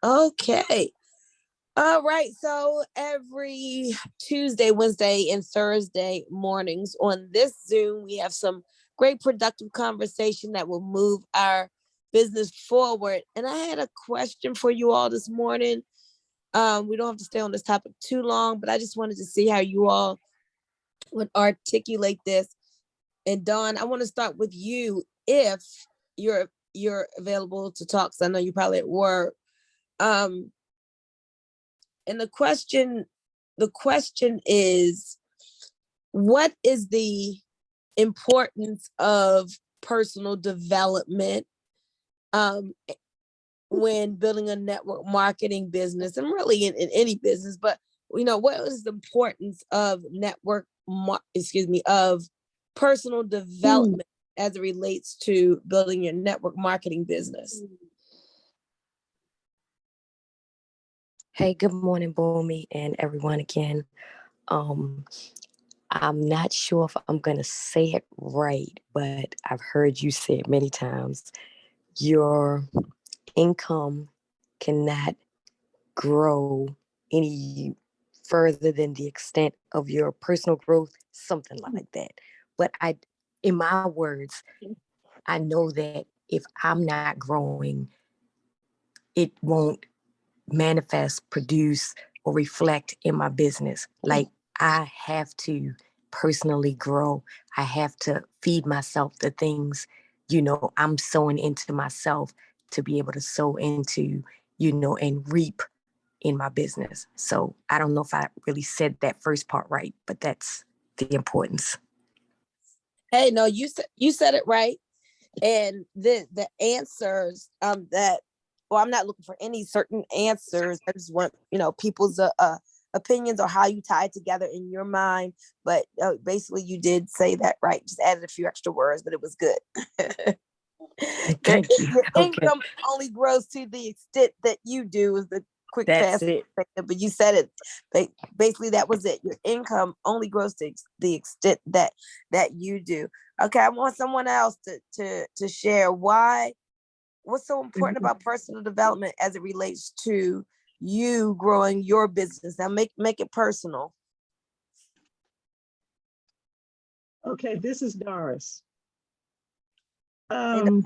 Okay. All right. So every Tuesday, Wednesday, and Thursday mornings on this Zoom, we have some great productive conversation that will move our business forward. And I had a question for you all this morning. We don't have to stay on this topic too long, but I just wanted to see how you all would articulate this. And Dawn, I want to start with you if you're available to talk, because I know you probably at work. Um, and the question is, what is the importance of personal development um, when building a network marketing business, and really in any business? But what is the importance of of personal development as it relates to building your network marketing business? Hey, good morning, Boomy, and everyone again. Um, I'm not sure if I'm going to say it right, but I've heard you say it many times. Your income cannot grow any further than the extent of your personal growth, something like that. But in my words, I know that if I'm not growing, it won't manifest, produce, or reflect in my business. Like, I have to personally grow. I have to feed myself the things, I'm sowing into myself to be able to sow into, and reap in my business. So I don't know if I really said that first part right, but that's the importance. Hey, no, you said it right. And the answers that, well, I'm not looking for any certain answers. I just want people's opinions or how you tie it together in your mind. But basically, you did say that right. Just added a few extra words, but it was good. Thank you. Your Okay. income only grows to the extent that you do, is the quick That's fast. it. But you said it. Basically, that was it. Your income only grows to the extent that you do. Okay, I want someone else to share what's so important about personal development as it relates to you growing your business. Now make it personal. Okay, this is Doris. And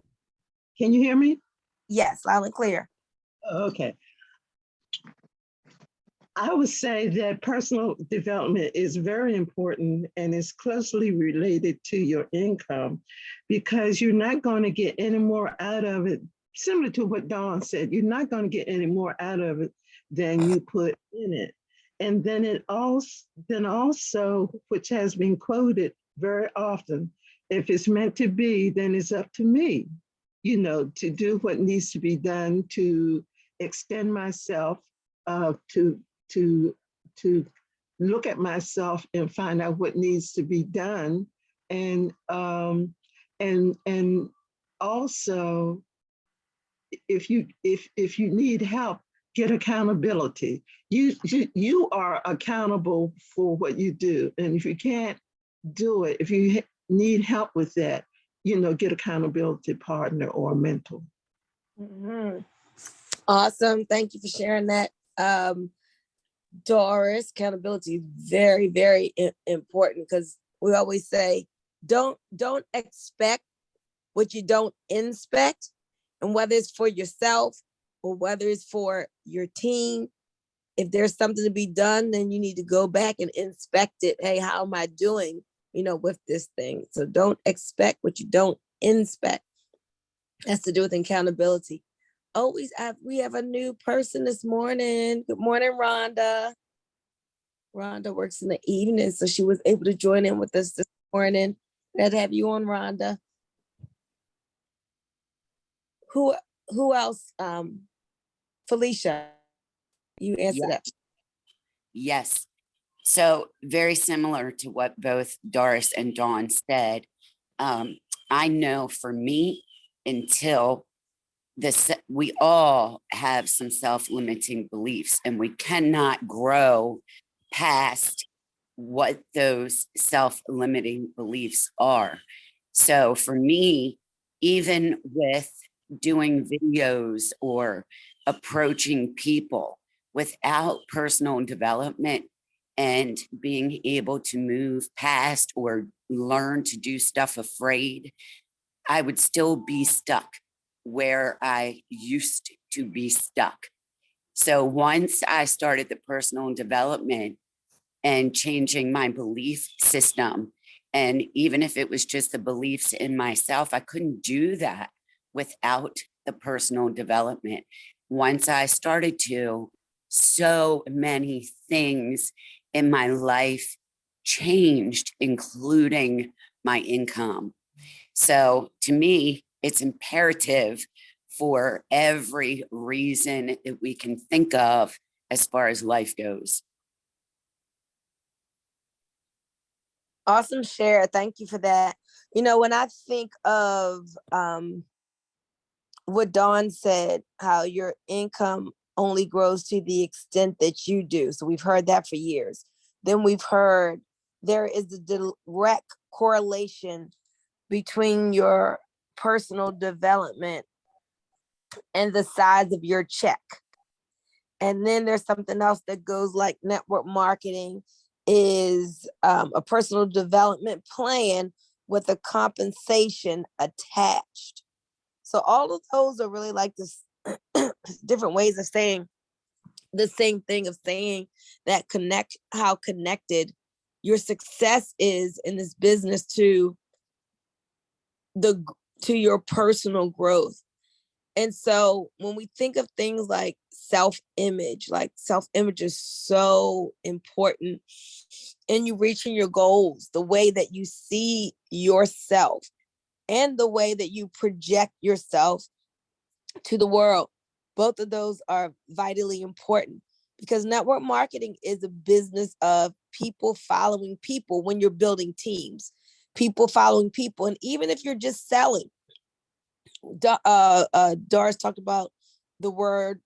Can you hear me? yes, loud and clear. Okay. I would say that personal development is very important and is closely related to your income, because you're not going to get any more out of it. Similar to what Dawn said, you're not going to get any more out of it than you put in it. And then also, which has been quoted very often, if it's meant to be, then it's up to me, to do what needs to be done to extend myself, to look at myself and find out what needs to be done, and also, if you need help, get accountability. You are accountable for what you do, and if you can't do it, if you need help with that, get accountability partner or a mentor. Mm-hmm. Awesome. Thank you for sharing that. Doris, accountability is very, very important, because we always say, don't expect what you don't inspect. And whether it's for yourself or whether it's for your team, if there's something to be done, then you need to go back and inspect it. Hey, how am I doing, with this thing? So don't expect what you don't inspect. That's to do with accountability. We have a new person this morning. Good morning, Rhonda. Rhonda works in the evening, so she was able to join in with us this morning. Glad to have you on, Rhonda. Who else? Felicia, you answer that. Yes. So very similar to what both Doris and Dawn said. I know for me, until we all have some self-limiting beliefs, and we cannot grow past what those self-limiting beliefs are. So for me, even with doing videos or approaching people without personal development and being able to move past or learn to do stuff afraid, I would still be stuck where I used to be stuck. So once I started the personal development and changing my belief system, and even if it was just the beliefs in myself, I couldn't do that without the personal development. Once I started to, so many things in my life changed, including my income. So to me, it's imperative for every reason that we can think of as far as life goes. Awesome share. Thank you for that. You know, when I think of what Dawn said, how your income only grows to the extent that you do. So we've heard that for years. Then we've heard there is a direct correlation between your personal development and the size of your check. And then there's something else that goes like network marketing is a personal development plan with a compensation attached. So all of those are really like this different ways of saying the same thing, of saying that connect how connected your success is in this business to your personal growth. And so when we think of things like self-image is so important in you reaching your goals, the way that you see yourself and the way that you project yourself to the world. Both of those are vitally important because network marketing is a business of people following people when you're building teams, people following people. And even if you're just selling, Doris talked about the word,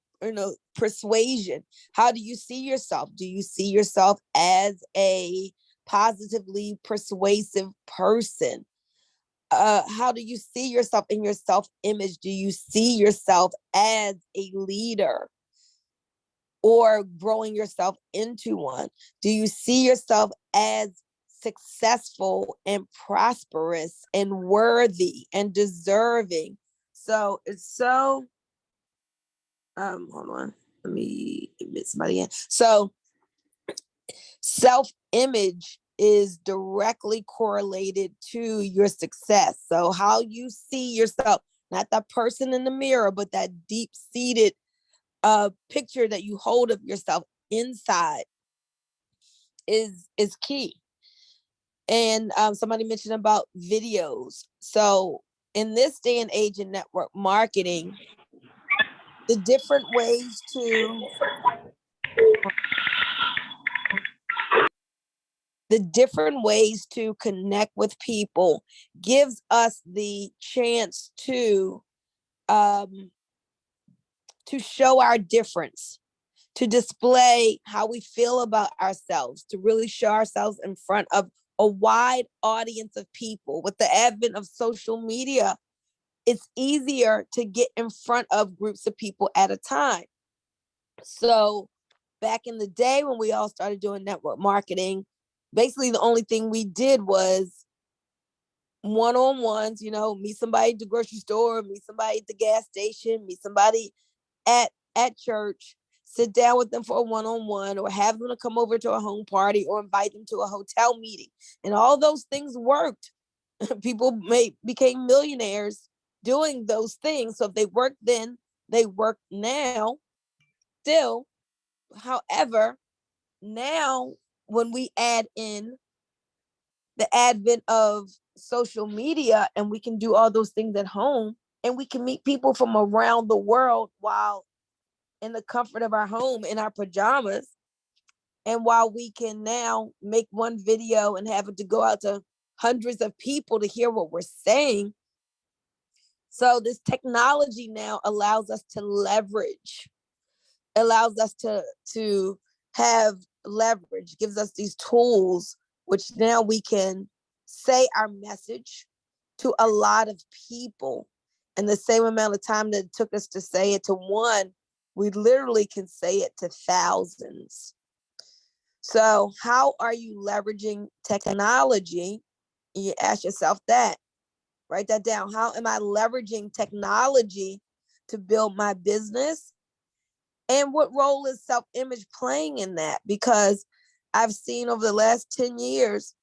persuasion. How do you see yourself? Do you see yourself as a positively persuasive person? How do you see yourself in your self-image? Do you see yourself as a leader or growing yourself into one? Do you see yourself as successful and prosperous and worthy and deserving? So it's so, hold on, let me admit somebody in. So self-image is directly correlated to your success. So how you see yourself, not that person in the mirror, but that deep-seated picture that you hold of yourself inside is key. And somebody mentioned about videos. So in this day and age in network marketing, the different ways to connect with people gives us the chance to show our difference, to display how we feel about ourselves, to really show ourselves in front of a wide audience of people. With the advent of social media, it's easier to get in front of groups of people at a time. So back in the day when we all started doing network marketing, basically the only thing we did was one-on-ones, meet somebody at the grocery store, meet somebody at the gas station, meet somebody at church, sit down with them for a one-on-one, or have them to come over to a home party or invite them to a hotel meeting. And all those things worked. People became millionaires doing those things. So if they worked then, they work now still. However, now when we add in the advent of social media and we can do all those things at home and we can meet people from around the world while in the comfort of our home in our pajamas, and while we can now make one video and have it to go out to hundreds of people to hear what we're saying. So this technology now allows us to leverage, allows us to have leverage, gives us these tools, which now we can say our message to a lot of people And the same amount of time that it took us to say it to one, we literally can say it to thousands. So how are you leveraging technology? You ask yourself that. Write that down. How am I leveraging technology to build my business? And what role is self-image playing in that? Because I've seen over the last 10 years,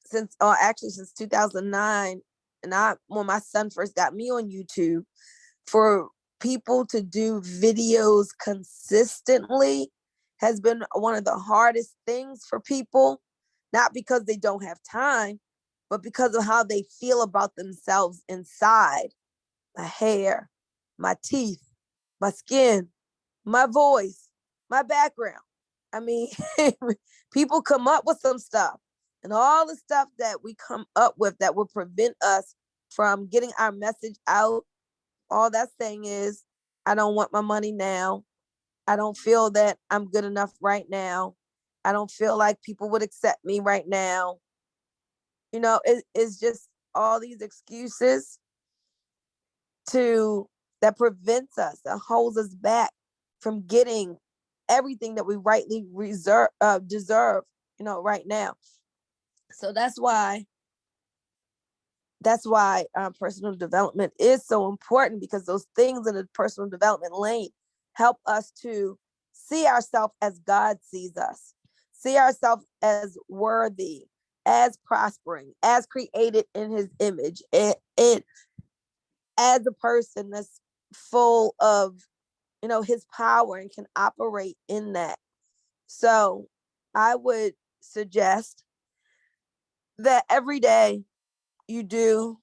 since 2009, and when my son first got me on YouTube, for people to do videos consistently has been one of the hardest things for people, not because they don't have time, but because of how they feel about themselves inside. My hair, my teeth, my skin, my voice, my background. I mean, people come up with some stuff, and all the stuff that we come up with that will prevent us from getting our message out. All that's saying is, I don't want my money now. I don't feel that I'm good enough right now. I don't feel like people would accept me right now. It's just all these excuses that prevents us, that holds us back from getting everything that we rightly deserve, right now. So that's why personal development is so important, because those things in the personal development lane help us to see ourselves as God sees us, see ourselves as worthy, as prospering, as created in his image, and as a person that's full of his power and can operate in that. So I would suggest that every day you do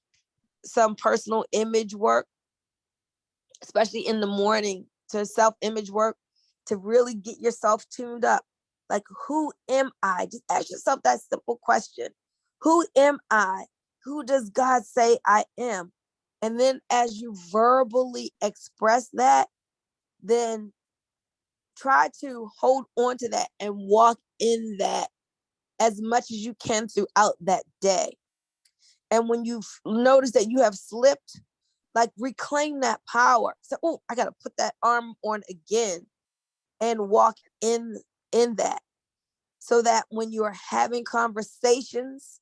some personal image work, especially in the morning, to self-image work, to really get yourself tuned up. Like, who am I? Just ask yourself that simple question. Who am I? Who does God say I am? And then as you verbally express that, then try to hold on to that and walk in that as much as you can throughout that day. And when you notice that you have slipped, like, reclaim that power. So, oh, I got to put that arm on again and walk in that, so that when you're having conversations,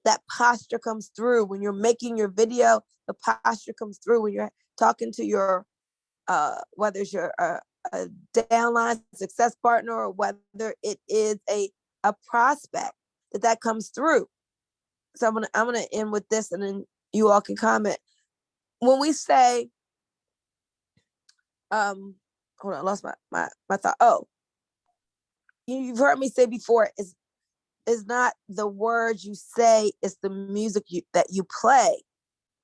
that posture comes through. When you're making your video, the posture comes through. When you're talking to your, whether it's your a downline success partner, or whether it is a prospect, that comes through. So I'm gonna end with this, and then you all can comment. When we say, hold on, I lost my thought. Oh, you've heard me say before, is not the words you say, it's the music that you play.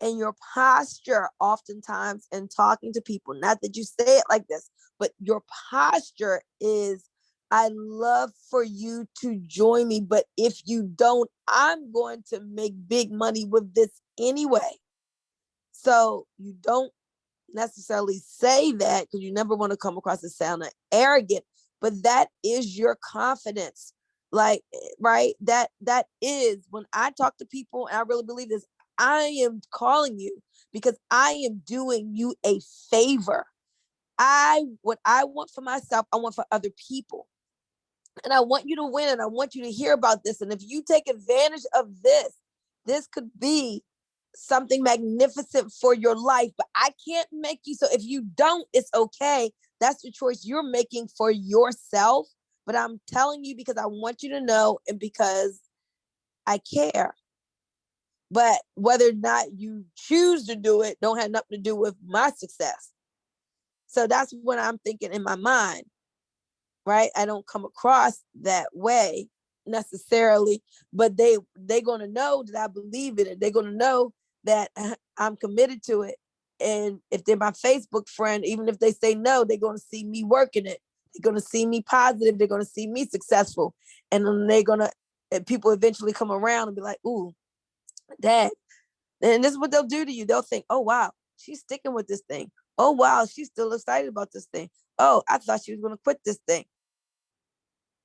And your posture oftentimes in talking to people, not that you say it like this, but your posture is, I love for you to join me, but if you don't, I'm going to make big money with this anyway. So you don't necessarily say that, because you never want to come across as sounding arrogant, but that is your confidence. Like, right? That is, when I talk to people, and I really believe this, I am calling you because I am doing you a favor. What I want for myself, I want for other people. And I want you to win, and I want you to hear about this. And if you take advantage of this could be something magnificent for your life, but I can't make you. So if you don't, it's okay. That's the choice you're making for yourself. But I'm telling you because I want you to know, and because I care. But whether or not you choose to do it don't have nothing to do with my success. So that's what I'm thinking in my mind, right? I don't come across that way necessarily, but they're going to know that I believe in it. They're going to know that I'm committed to it. And if they're my Facebook friend, even if they say no, they're going to see me working it. They're going to see me positive. They're going to see me successful. And then people eventually come around and be like, ooh, Dad. And this is what they'll do to you. They'll think, oh, wow, she's sticking with this thing. Oh, wow, she's still excited about this thing. Oh, I thought she was going to quit this thing.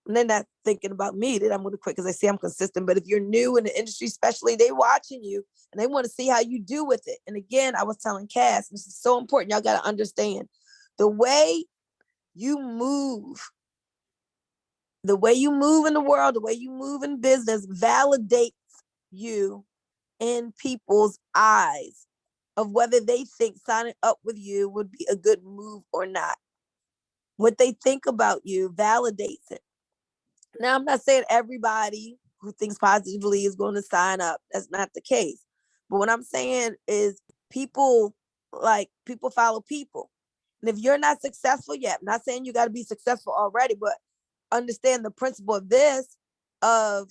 and they're not thinking about me, then I'm going to quit because they see I'm consistent. But if you're new in the industry, especially, they watching you and they want to see how you do with it. And again, I was telling Cass, this is so important. Y'all got to understand the way you move, the way you move in the world, the way you move in business validates you in people's eyes of whether they think signing up with you would be a good move or not. What they think about you validates it. Now, I'm not saying everybody who thinks positively is going to sign up. That's not the case. But what I'm saying is people follow people. And if you're not successful yet, I'm not saying you got to be successful already, but understand the principle of this, of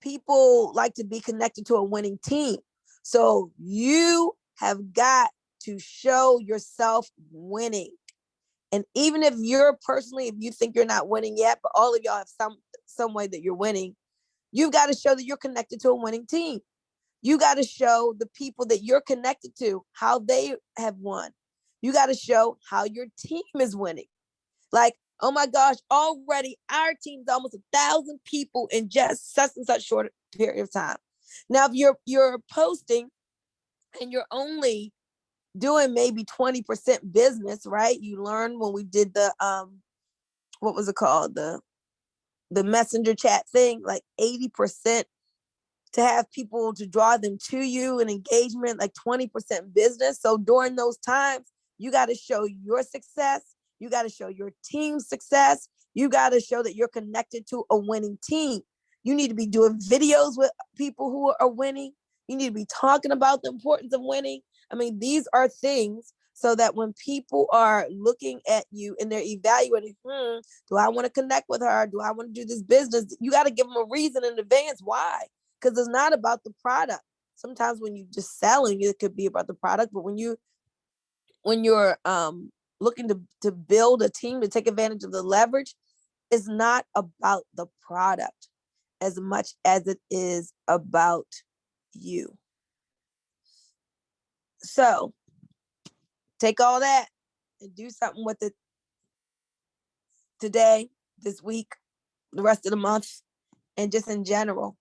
people like to be connected to a winning team. So you have got to show yourself winning. And even if you're personally, if you think you're not winning yet, but all of y'all have some way that you're winning, you've got to show that you're connected to a winning team. You got to show the people that you're connected to how they have won. You got to show how your team is winning. Like, oh my gosh, already our team's almost 1,000 people in just such and such short period of time. Now, if you're posting and you're only doing maybe 20% business, right? You learned when we did the what was it called? The messenger chat thing, like 80% to have people to draw them to you and engagement, like 20% business. So during those times, you got to show your success. You got to show your team's success. You got to show that you're connected to a winning team. You need to be doing videos with people who are winning. You need to be talking about the importance of winning. I mean, these are things so that when people are looking at you and they're evaluating, do I want to connect with her? Do I want to do this business? You got to give them a reason in advance why. Because it's not about the product. Sometimes when you're just selling, it could be about the product. But when you're looking to build a team to take advantage of the leverage, it's not about the product as much as it is about you. So take all that and do something with it today, this week, the rest of the month, and just in general.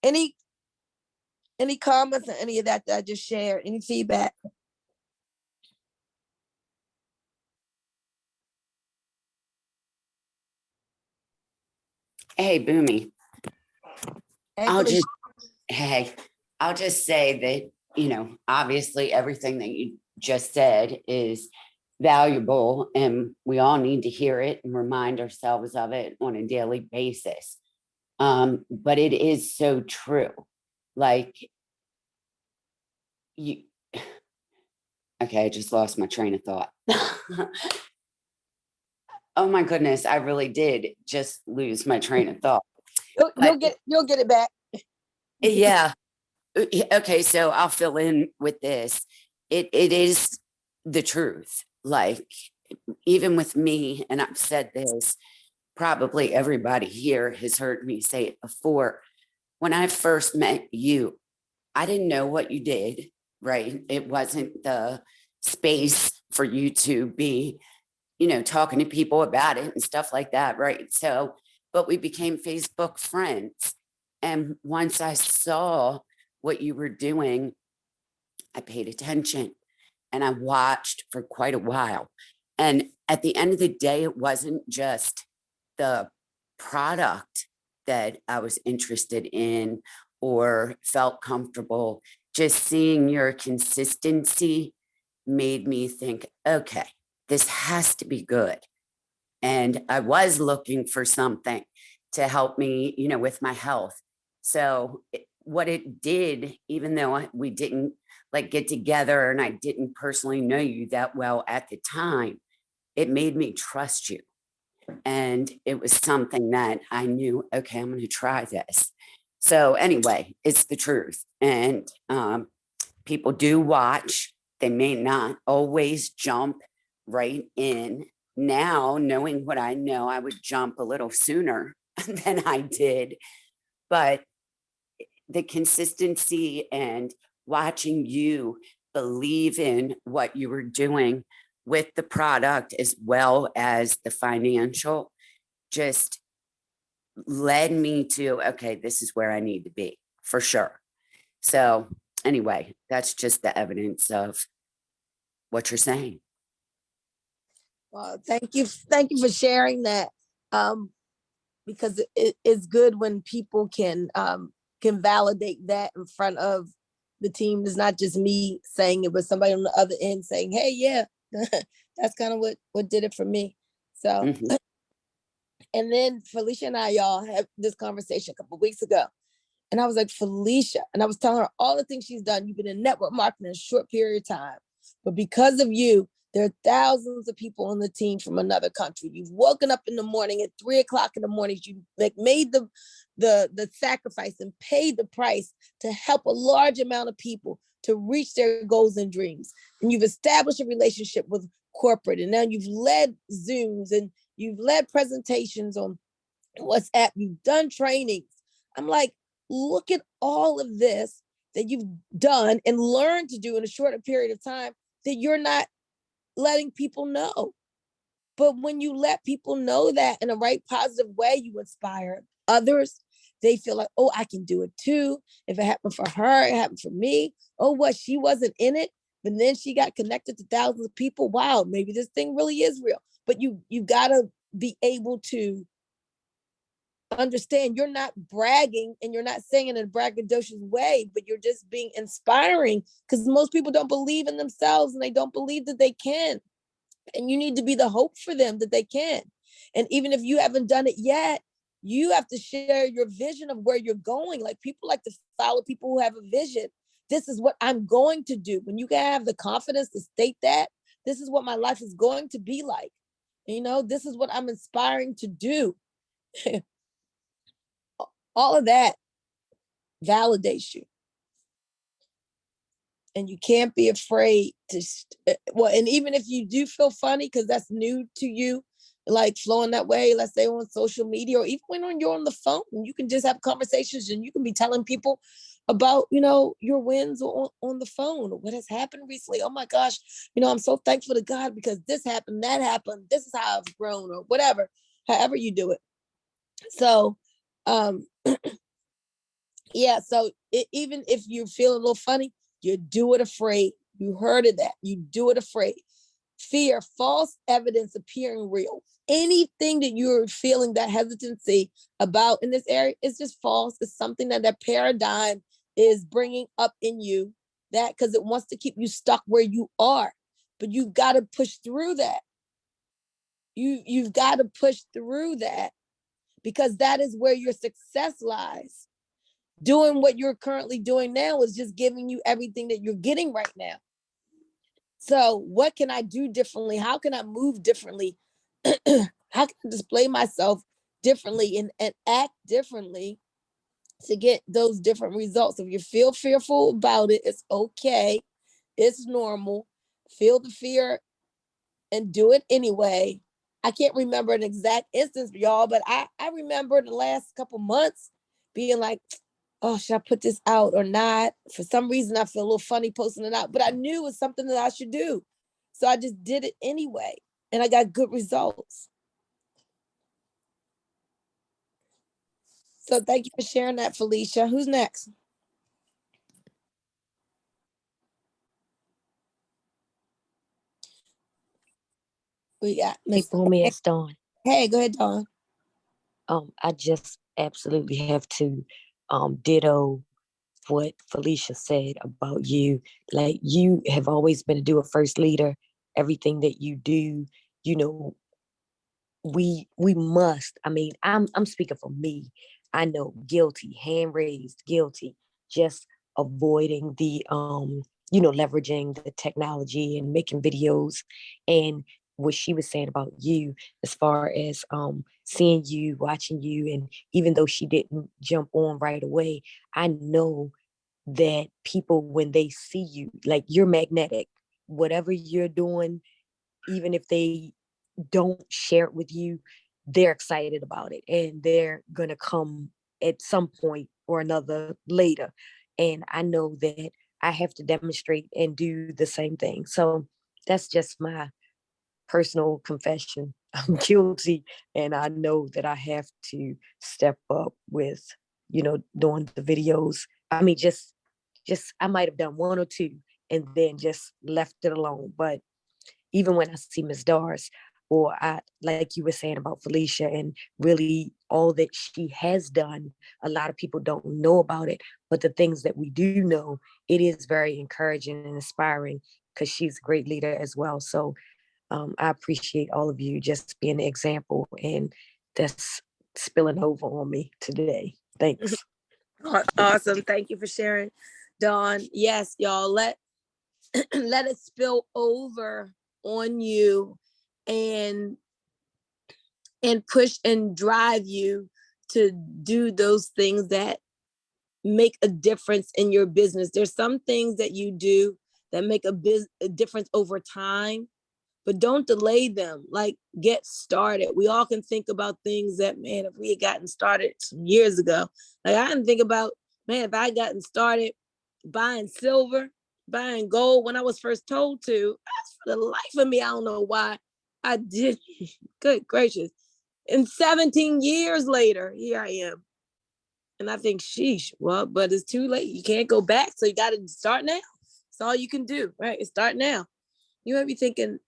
Any comments on any of that I just shared? Any feedback? Hey, Boomy. Hey, I'll just say that, obviously everything that you just said is valuable and we all need to hear it and remind ourselves of it on a daily basis. But it is so true. Like okay, I just lost my train of thought. Oh my goodness, I really did just lose my train of thought. You'll get it back. Yeah. Okay, so I'll fill in with this. It is the truth. Like, even with me, and I've said this, probably everybody here has heard me say it before. When I first met you, I didn't know what you did, right? It wasn't the space for you to be, talking to people about it and stuff like that, right? So, but we became Facebook friends. And once I saw what you were doing, I paid attention and I watched for quite a while. And at the end of the day, it wasn't just the product that I was interested in or felt comfortable. Just seeing your consistency made me think, okay, this has to be good. And I was looking for something to help me, with my health. So what it did, even though we didn't get together and I didn't personally know you that well at the time, it made me trust you. And it was something that I knew, okay, I'm going to try this. So anyway, it's the truth. And people do watch. They may not always jump right in. Now, knowing what I know, I would jump a little sooner than I did. But the consistency and watching you believe in what you were doing with the product as well as the financial just led me to, okay, this is where I need to be for sure. So anyway, that's just the evidence of what you're saying. Well, thank you for sharing that. Because it's good when people can validate that in front of the team. It's not just me saying it, but somebody on the other end saying, "Hey, yeah, that's kind of what did it for me." So, Mhm. and then Felicia and I, y'all, had this conversation a couple of weeks ago. And I was like, Felicia, and I was telling her all the things she's done. You've been in network marketing in a short period of time. But because of you, there are thousands of people on the team from another country. You've woken up in the morning at 3 o'clock in the morning. You like made the sacrifice and paid the price to help a large amount of people to reach their goals and dreams. And you've established a relationship with corporate. And now you've led Zooms and you've led presentations on WhatsApp. You've done trainings. I'm like, look at all of this that you've done and learned to do in a shorter period of time that you're not letting people know. But when you let people know that in a right positive way, you inspire others. They feel like, oh, I can do it too. If it happened for her, it happened for me. Oh, what? She wasn't in it, but then she got connected to thousands of people. Wow, maybe this thing really is real. But you gotta be able to understand you're not bragging and you're not saying it in a braggadocious way, but you're just being inspiring because most people don't believe in themselves and they don't believe that they can. And you need to be the hope for them that they can. And even if you haven't done it yet, you have to share your vision of where you're going. Like people like to follow people who have a vision. This is what I'm going to do. When you can have the confidence to state that, this is what my life is going to be like. You know, this is what I'm inspiring to do. All of that validates you. And you can't be afraid to, well, and even if you do feel funny, because that's new to you, like flowing that way, let's say on social media, or even when you're on the phone, you can just have conversations and you can be telling people about, you know, your wins on the phone or what has happened recently. Oh my gosh, you know, I'm so thankful to God because this happened, that happened, this is how I've grown or whatever, however you do it. So, yeah, so even if you feel a little funny, you do it afraid. You heard of that. You do it afraid. Fear, false evidence appearing real. Anything that you're feeling that hesitancy about in this area is just false. It's something that paradigm is bringing up in you, that because it wants to keep you stuck where you are. But you've got to push through that. You've got to push through that because that is where your success lies. Doing what you're currently doing now is just giving you everything that you're getting right now. So what can I do differently? How can I move differently? How can I display myself differently and act differently to get those different results? If you feel fearful about it, it's okay. It's normal. Feel the fear and do it anyway. I can't remember an exact instance, y'all, but I remember the last couple months being like, oh, should I put this out or not? For some reason, I feel a little funny posting it out, but I knew it was something that I should do. So I just did it anyway, and I got good results. So thank you for sharing that, Felicia. Who's next? We got Hey, Miss. Boomy, it's Dawn. Hey, go ahead, Dawn. I just absolutely have to ditto what Felicia said about you. Like, you have always been a do it first leader. Everything that you do, you know, we must. I mean, I'm speaking for me. I know, guilty, hand raised, guilty, just avoiding the leveraging the technology and making videos. And what she was saying about you, as far as seeing you, watching you, and even though she didn't jump on right away, I know that people, when they see you, like, you're magnetic. Whatever you're doing, even if they don't share it with you, they're excited about it and they're going to come at some point or another later. And I know that I have to demonstrate and do the same thing. So that's just my personal confession. I'm guilty, and I know that I have to step up with, doing the videos. I mean, just I might have done one or two and then just left it alone. But even when I see Ms. Doris, or I, like you were saying about Felicia, and really all that she has done, a lot of people don't know about it. But the things that we do know, it is very encouraging and inspiring, because she's a great leader as well. So I appreciate all of you just being an example, and that's spilling over on me today. Thanks. Awesome. Thank you for sharing, Dawn. Yes, y'all, let let it spill over on you, and push and drive you to do those things that make a difference in your business. There's some things that you do that make a difference over time, but don't delay them. Like, get started. We all can think about things that, man, if we had gotten started some years ago, like I didn't think about, man, if I had gotten started buying silver, buying gold when I was first told to, for the life of me, I don't know why I did. Good gracious. And 17 years later, here I am. And I think, sheesh, well, but it's too late. You can't go back. So you got to start now. It's all you can do, right? It's start now. You might be thinking,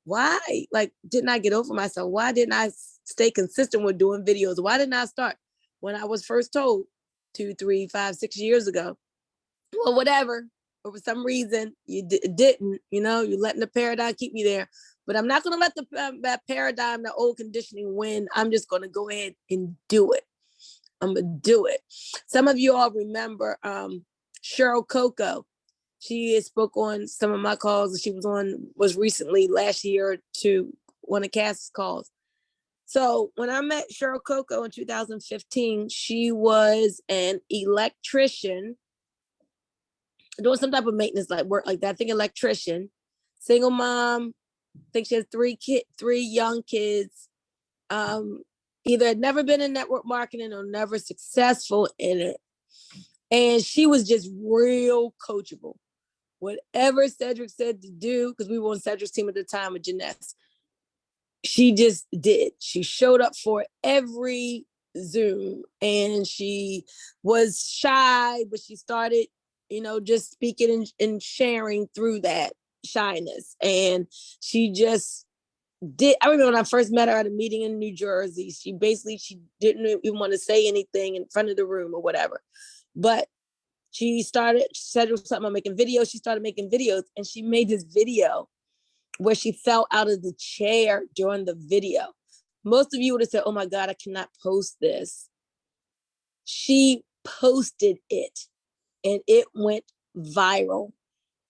why? Like, didn't I get over myself? Why didn't I stay consistent with doing videos? Why didn't I start when I was first told 2, 3, 5, 6 years ago? Well, whatever. But for some reason, you didn't, you're letting the paradigm keep you there. But I'm not going to let that paradigm, the old conditioning win. I'm just going to go ahead and do it. I'm going to do it. Some of you all remember Cheryl Coco. She spoke on some of my calls. She was recently last year to one of Cass's calls. So when I met Cheryl Coco in 2015, she was an electrician doing some type of maintenance, like work like that. I think electrician, single mom. I think she has three young kids. Either had never been in network marketing or never successful in it. And she was just real coachable. Whatever Cedric said to do, because we were on Cedric's team at the time with Janess, she just did. She showed up for every Zoom, and she was shy, but she started, just speaking and sharing through that shyness. And she just did. I remember when I first met her at a meeting in New Jersey, she didn't even want to say anything in front of the room or whateve. But she said something about making videos. She started making videos, and she made this video where she fell out of the chair during the video. Most of you would have said, oh my God, I cannot post this. She posted it, and it went viral.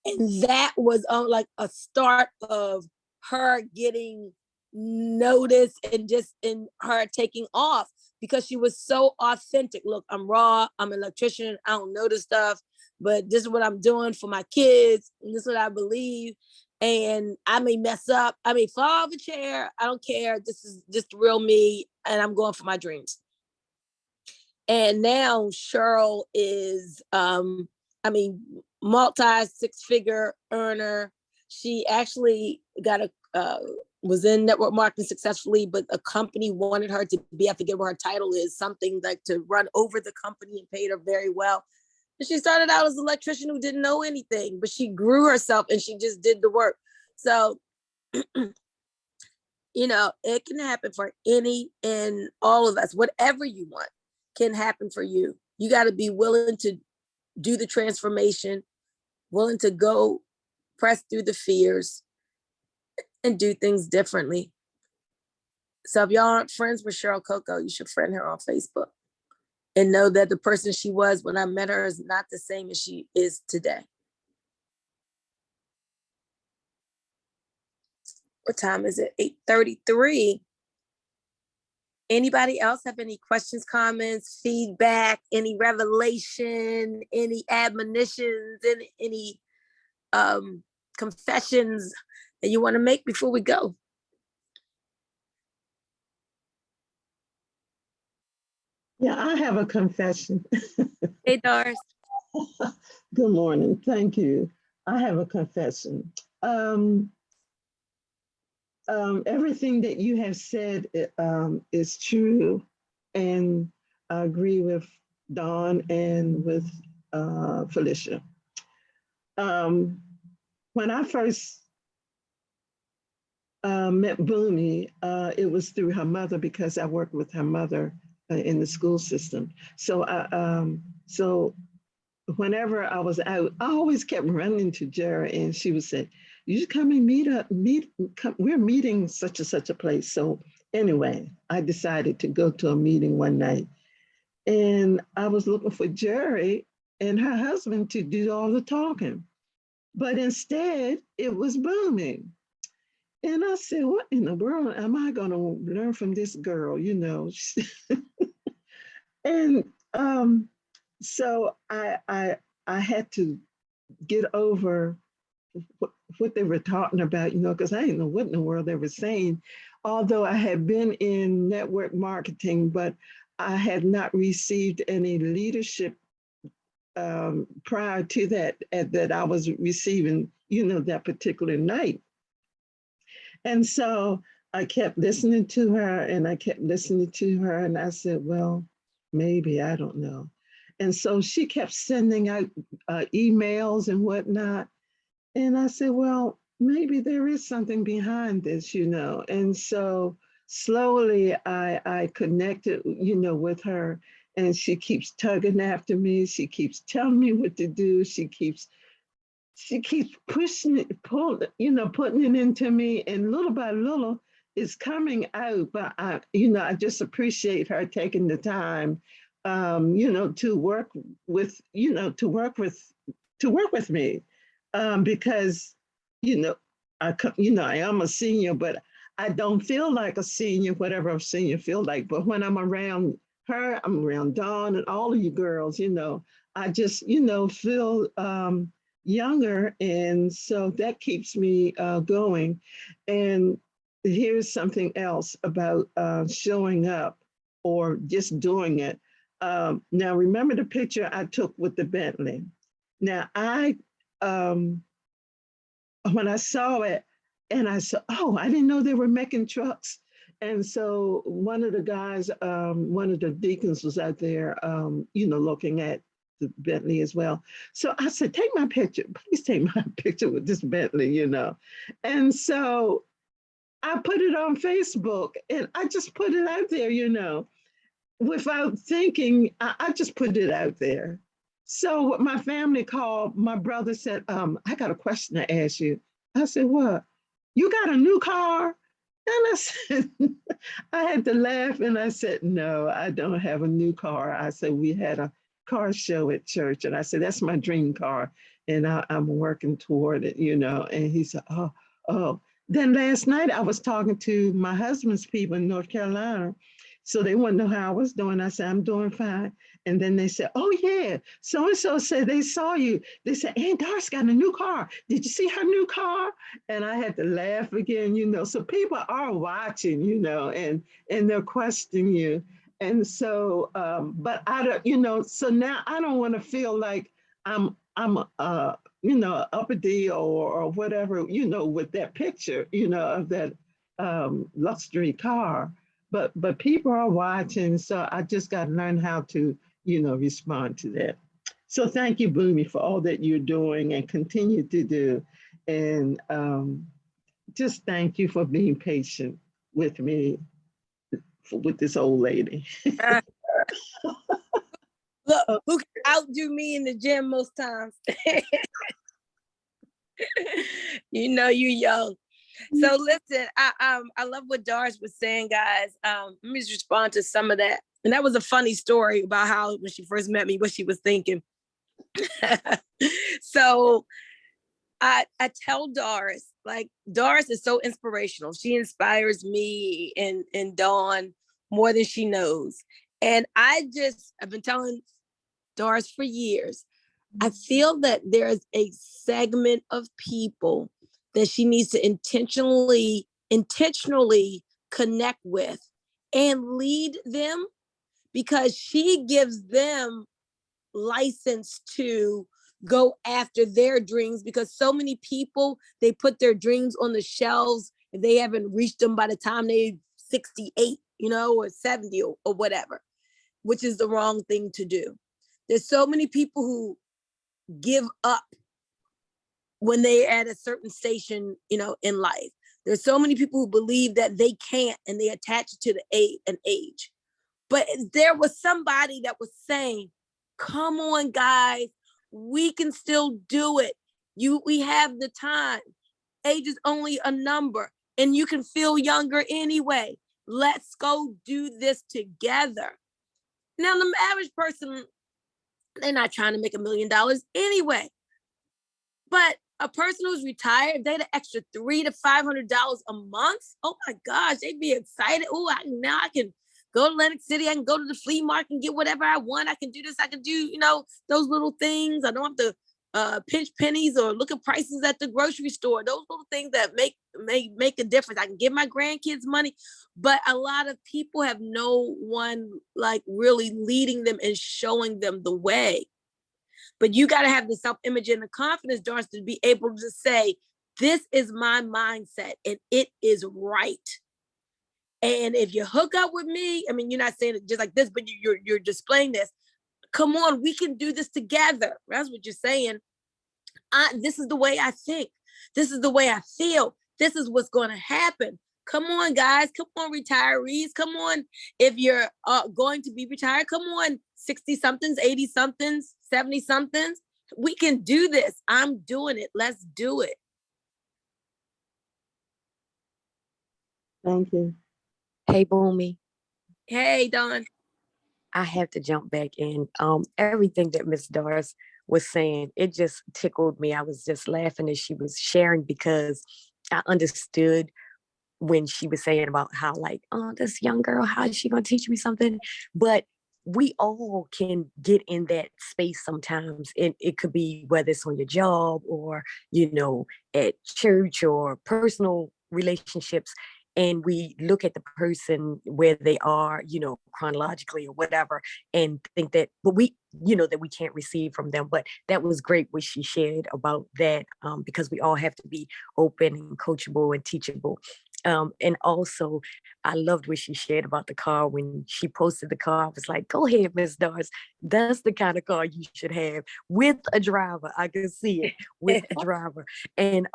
And that was like a start of her getting noticed, and just in her taking off, because she was so authentic. Look, I'm raw. I'm an electrician. I don't know this stuff, but this is what I'm doing for my kids. And this is what I believe. And I may mess up. I may fall off a chair. I don't care. This is just real me. And I'm going for my dreams. And now Cheryl is, multi 6-figure earner. She actually was in network marketing successfully, but a company wanted her to be, I forget what her title is, something like to run over the company, and paid her very well. And she started out as an electrician who didn't know anything, but she grew herself and she just did the work. So, it can happen for any and all of us. Whatever you want can happen for you. You got to be willing to do the transformation, willing to go press through the fears and do things differently. So if y'all aren't friends with Cheryl Coco, you should friend her on Facebook, and know that the person she was when I met her is not the same as she is today. What time is it? 8:33. Anybody else have any questions, comments, feedback, any revelation, any admonitions, and any confessions that you want to make before we go? Yeah, I have a confession. Hey, Doris. Good morning. Thank you. I have a confession. everything that you have said is true. And I agree with Dawn and with Felicia. Um, when I first met Boomy, it was through her mother because I worked with her mother in the school system. So whenever I was out, I always kept running to Jerry, and she would say, "You should come and meet up. We're meeting such and such a place." So anyway, I decided to go to a meeting one night, and I was looking for Jerry and her husband to do all the talking, but instead it was Booming. And I said, "What in the world am I going to learn from this girl?" And so I had to get over what they were talking about, because I didn't know what in the world they were saying. Although I had been in network marketing, but I had not received any leadership prior to that I was receiving, that particular night. And so I kept listening to her and I kept listening to her. And I said, well, maybe, I don't know. And so she kept sending out emails and whatnot. And I said, well, maybe there is something behind this. And so slowly I connected, with her. And she keeps tugging after me. She keeps telling me what to do. She keeps pushing it, putting it into me, and little by little, it's coming out. But I just appreciate her taking the time, to work with, to work with me, because, I am a senior, but I don't feel like a senior, whatever a senior feel like. But when I'm around her, I'm around Dawn and all of you girls, I just, feel younger. And so that keeps me going. And here's something else about showing up or just doing it. Now, remember the picture I took with the Bentley. Now, when I saw it, and I said, oh, I didn't know they were making trucks. And so one of the guys, one of the deacons was out there, looking at the Bentley as well. So I said, take my picture, please take my picture with this Bentley, And so I put it on Facebook and I just put it out there, without thinking, I just put it out there. So my family called, my brother said, I got a question to ask you. I said, what? You got a new car? And I said, I had to laugh and I said, no, I don't have a new car. I said, we had a car show at church. And I said, that's my dream car. And I'm working toward it, And he said, oh. Then last night I was talking to my husband's people in North Carolina. So they want to know how I was doing. I said, I'm doing fine. And then they said, oh, yeah, so-and-so said they saw you. They said, Aunt Darcy got a new car. Did you see her new car? And I had to laugh again, So people are watching, and they're questioning you. And so, but I don't, so now I don't want to feel like I'm uppity or whatever, with that picture, of that luxury car. But people are watching, so I just got to learn how to, respond to that. So thank you, Boomy, for all that you're doing and continue to do. And just thank you for being patient with me, with this old lady. Look, who can outdo me in the gym most times? You young. So listen, I love what Doris was saying, guys. Let me just respond to some of that. And that was a funny story about how when she first met me, what she was thinking. So I tell Doris, like, Doris is so inspirational. She inspires me and Dawn more than she knows. And I've been telling Doris for years, I feel that there's a segment of people that she needs to intentionally connect with and lead them, because she gives them license to go after their dreams, because so many people, they put their dreams on the shelves They haven't reached them by the time they're 68, or 70 or whatever, which is the wrong thing to do. There's so many people who give up when they're at a certain station, in life. There's so many people who believe that they can't, and they attach it to an age. But there was somebody that was saying, come on, guys, we can still do it. We have the time. Age is only a number, and you can feel younger anyway. Let's go do this together. Now, the average person, they're not trying to make $1 million anyway. But a person who's retired, they had an extra $300 to $500 a month. Oh my gosh, they'd be excited. Oh, now I can go to Atlantic City. I can go to the flea market and get whatever I want. I can do this. I can do, those little things. I don't have to pinch pennies or look at prices at the grocery store. Those little things that make a difference. I can give my grandkids money. But a lot of people have no one like really leading them and showing them the way. But you got to have the self-image and the confidence, Doris, to be able to say, this is my mindset and it is right. And if you hook up with me, I mean, you're not saying it just like this, but you're displaying this. Come on, we can do this together. That's what you're saying. This is the way I think. This is the way I feel. This is what's going to happen. Come on, guys. Come on, retirees. Come on. If you're going to be retired, come on, 60-somethings, 80-somethings, 70-somethings. We can do this. I'm doing it. Let's do it. Thank you. Hey, Boomy. Hey, Dawn. I have to jump back in. Everything that Miss Doris was saying, it just tickled me. I was just laughing as she was sharing because I understood when she was saying about how like, oh, this young girl, how is she going to teach me something? But we all can get in that space sometimes. And it could be whether it's on your job or, at church or personal relationships. And we look at the person where they are, chronologically or whatever, and think that, but that we can't receive from them. But that was great what she shared about that, because we all have to be open and coachable and teachable. And also, I loved what she shared about the car. When she posted the car, I was like, go ahead, Miss Doris. That's the kind of car you should have with a driver. I can see it with a driver. And,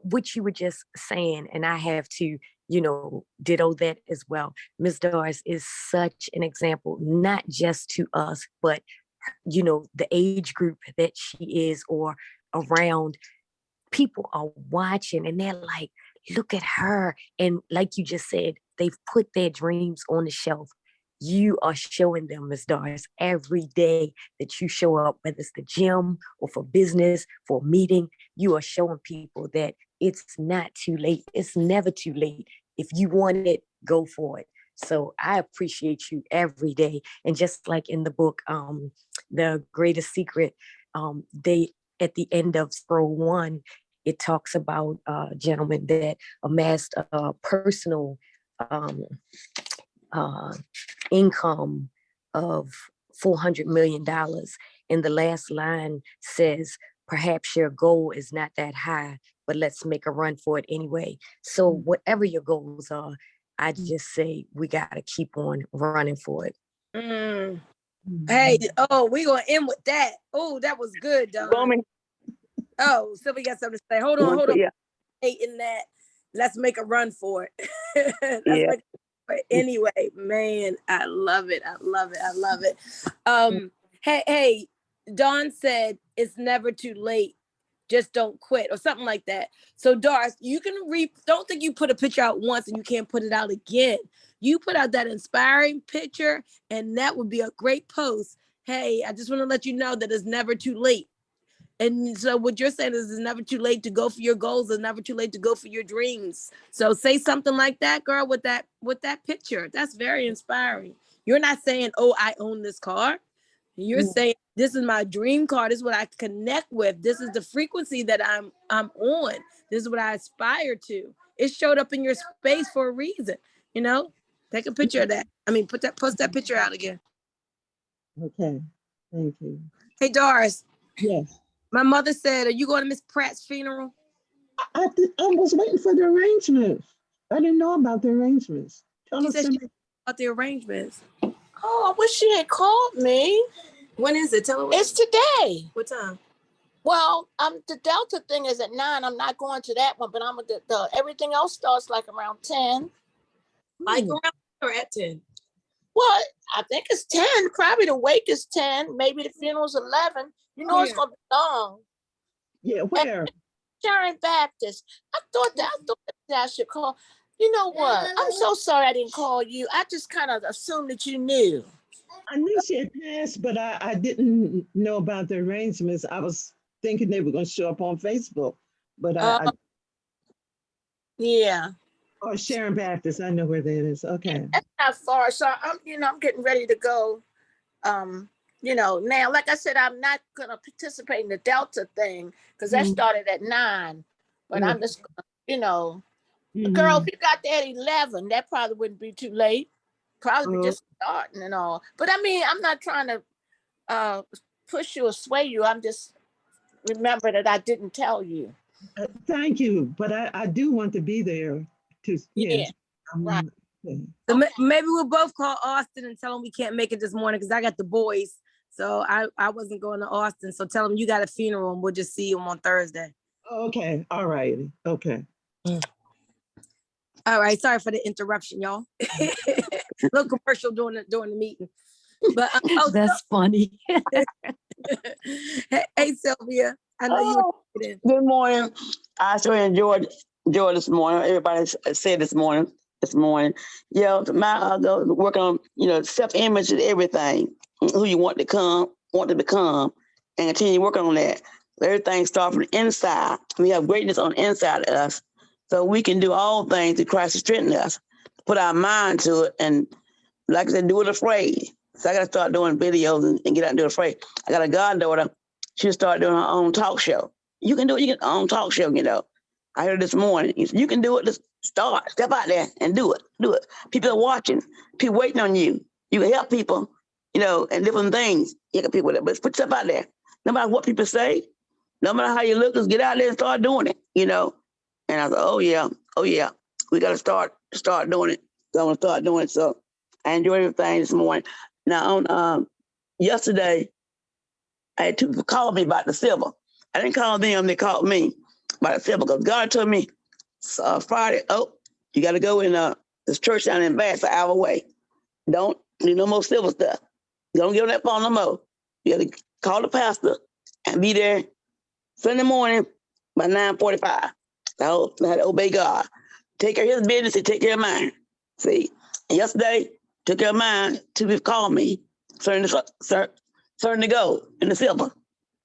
what you were just saying, and I have to, ditto that as well. Miss Doris is such an example, not just to us, but, the age group that she is or around. People are watching and they're like, look at her. And like you just said, they've put their dreams on the shelf. You are showing them, Ms. Doris, every day that you show up, whether it's the gym or for business, for a meeting, you are showing people that it's not too late. It's never too late. If you want it, go for it. So I appreciate you every day. And just like in the book, The Greatest Secret, they at the end of scroll 1, it talks about a gentleman that amassed a personal income of $400 million. And the last line says, perhaps your goal is not that high, but let's make a run for it anyway. So whatever your goals are, I just say we got to keep on running for it. Mm. Hey, we're going to end with that. Oh, that was good, Dawn. Bowman. Oh, so we got something to say. Hold on. Yeah. In that, let's make a run for it. Let's Yeah. make a run for it. Anyway, man, I love it. Hey, Dawn said it's never too late. Just don't quit or something like that. So Doris, you can don't think you put a picture out once and you can't put it out again. You put out that inspiring picture and that would be a great post. Hey, I just want to let you know that it's never too late. And so what you're saying is it's never too late to go for your goals. It's never too late to go for your dreams. So say something like that, girl, with that picture. That's very inspiring. You're not saying, oh, I own this car. You're saying this is my dream car. This is what I connect with. This is the frequency that I'm on. This is what I aspire to. It showed up in your space for a reason. Take a picture of that. I mean, post that picture out again. Okay. Thank you. Hey, Doris. Yes. My mother said, are you going to Miss Pratt's funeral? I was waiting for the arrangements. I didn't know about the arrangements. Tell She us said she something. about the arrangements. Oh, I wish she had called me. When is it? Tell her. It's today. What time? Well, the Delta thing is at 9. I'm not going to that one, but I'm at the everything else starts like around 10. Like around or at 10? Well, I think it's 10. Probably the wake is 10. Maybe the funeral's 11. You know, it's gonna be long. Yeah, where? Sharon Baptist. I thought that I should call. You know what? I'm so sorry I didn't call you. I just kind of assumed that you knew. I knew she had passed, but I didn't know about the arrangements. I was thinking they were going to show up on Facebook, but Yeah. oh, Sharon Baptist, I know where that is. Okay. That's not far. So I'm getting ready to go. Now, like I said, I'm not gonna participate in the Delta thing because that started at 9. But I'm just girl, if you got there at 11, that probably wouldn't be too late. Probably be just starting and all. But I mean, I'm not trying to push you or sway you. I'm just remember that I didn't tell you. Thank you, but I do want to be there. Yeah, right. So maybe we'll both call Austin and tell him we can't make it this morning because I got the boys. So I wasn't going to Austin. So tell him you got a funeral and we'll just see him on Thursday. Okay. All right. Okay. All right. Sorry for the interruption, y'all. Little commercial during the meeting. But That's funny. hey, Sylvia. I know you were Good morning. I sure enjoyed this morning. Everybody said this morning. Yeah, my working on self-image and everything. Who you want to become, and continue working on that. Everything starts from the inside. We have greatness on the inside of us, so we can do all things through Christ to strengthen us. Put our mind to it, and like I said, do it afraid. So I got to start doing videos and get out and do it afraid. I got a goddaughter. She'll start doing her own talk show. You can do it. You get your own talk show, I heard this morning. You can do it. Just step out there and do it. People are watching. People waiting on you. You can help people, and different things. You can people, but put stuff out there. No matter what people say, no matter how you look, just get out there and start doing it, And I said, oh yeah, we got to start doing it. So I'm gonna start doing it. So I enjoyed everything this morning. Now on yesterday, I had two people call me about the silver. I didn't call them; they called me about the silver because God told me Friday. Oh, you got to go in this church down in Bass, an hour away. Don't need no more silver stuff. Don't get on that phone no more. You got to call the pastor and be there Sunday morning by 9:45. I had to obey God. Take care of his business and take care of mine. See, and yesterday, took care of mine. Two people called me, certain to go in the silver.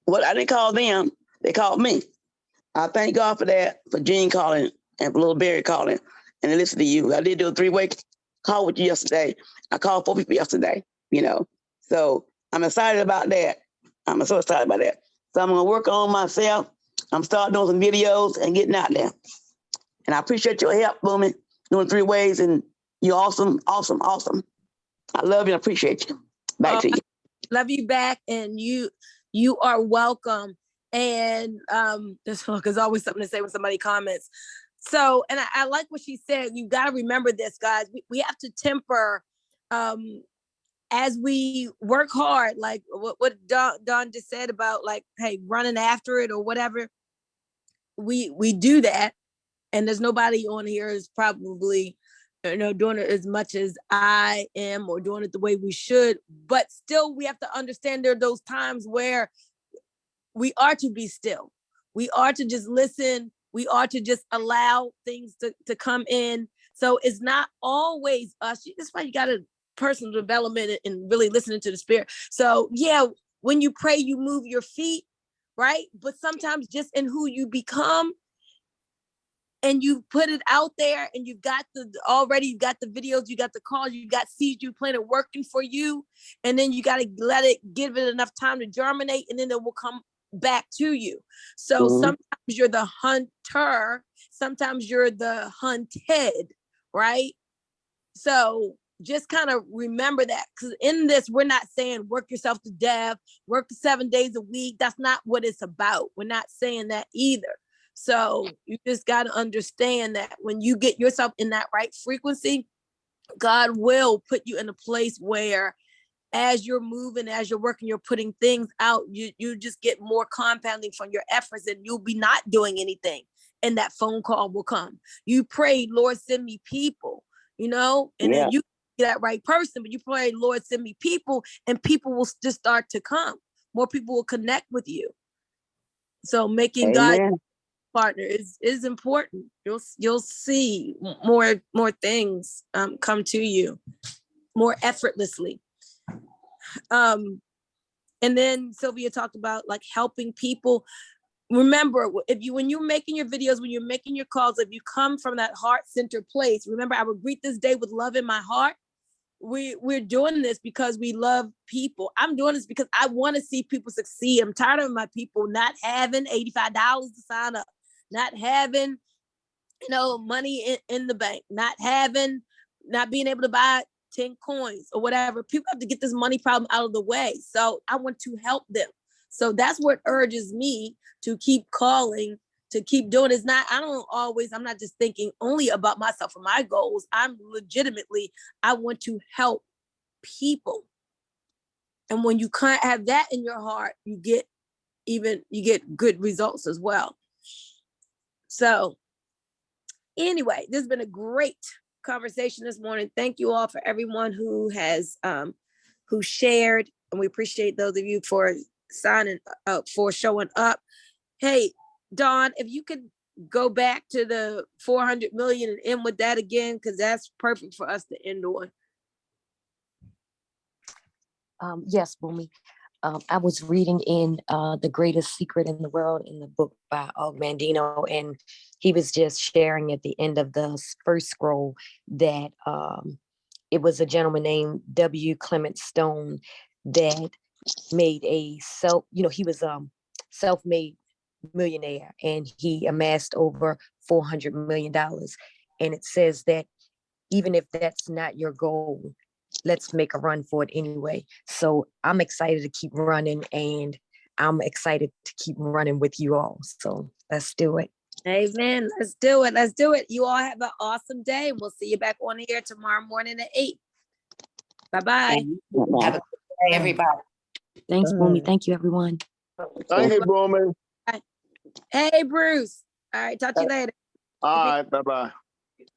Well, I didn't call them. They called me. I thank God for that, for Jean calling and for little Barry calling and to listen to you. I did do a 3-way call with you yesterday. I called 4 people yesterday, So I'm excited about that. I'm so excited about that. So I'm going to work on myself. I'm starting doing some videos and getting out there. And I appreciate your help, Boomy, doing 3 ways. And you're awesome. I love you and appreciate you. Back to you. Love you back. And you are welcome. And there's always something to say when somebody comments. So, and I like what she said. You got to remember this, guys. We have to temper as we work hard, like what Dawn just said about like, hey, running after it or whatever. We do that. And there's nobody on here is probably, doing it as much as I am or doing it the way we should. But still, we have to understand there are those times where we are to be still. We are to just listen. We are to just allow things to come in. So it's not always us. That's why you got to personal development and really listening to the spirit. So yeah, when you pray, you move your feet, right? But sometimes just in who you become, and you put it out there and you've got the videos, you got the calls, you got seeds you planted working for you. And then you got to give it enough time to germinate, and then it will come back to you. So sometimes you're the hunter, sometimes you're the hunted, right? So just kind of remember that, because in this, we're not saying work yourself to death, work 7 days a week. That's not what it's about. We're not saying that either. So you just got to understand that when you get yourself in that right frequency, God will put you in a place where as you're moving, as you're working, you're putting things out, you just get more compounding from your efforts, and you'll be not doing anything. And that phone call will come. You prayed, Lord, send me people, and then you get that right person, but you pray, Lord, send me people, and people will just start to come. More people will connect with you. So making God partner is important. You'll see more things come to you more effortlessly. And then Sylvia talked about like helping people. Remember, when you're making your videos, when you're making your calls, if you come from that heart-centered place, remember, I will greet this day with love in my heart. We're doing this because we love people. I'm doing this because I want to see people succeed. I'm tired of my people not having $85 to sign up, not having, money in the bank, not being able to buy 10 coins or whatever. People have to get this money problem out of the way. So I want to help them. So that's what urges me to keep calling, to keep doing. I'm not just thinking only about myself or my goals. I want to help people. And when you can't have that in your heart, you get good results as well. So anyway, this has been a great conversation this morning. Thank you all for everyone who has who shared, and we appreciate those of you for signing up, for showing up. Hey, Dawn, if you could go back to the 400 million and end with that again, because that's perfect for us to end on. Yes, Boomy. I was reading in The Greatest Secret in the World, in the book by Og Mandino, and he was just sharing at the end of the first scroll that it was a gentleman named W. Clement Stone that made he was self-made millionaire, and he amassed over $400 million. And it says that even if that's not your goal, let's make a run for it anyway. So I'm excited to keep running, and I'm excited to keep running with you all. So let's do it. Amen. Let's do it. Let's do it. You all have an awesome day. We'll see you back on here tomorrow morning at 8. Bye-bye. Have a good day, everybody. Thanks, Boomy. Thank you, everyone. Thank you, Boomy. Hey, Bruce. All right. Talk to you later. All right. Bye-bye.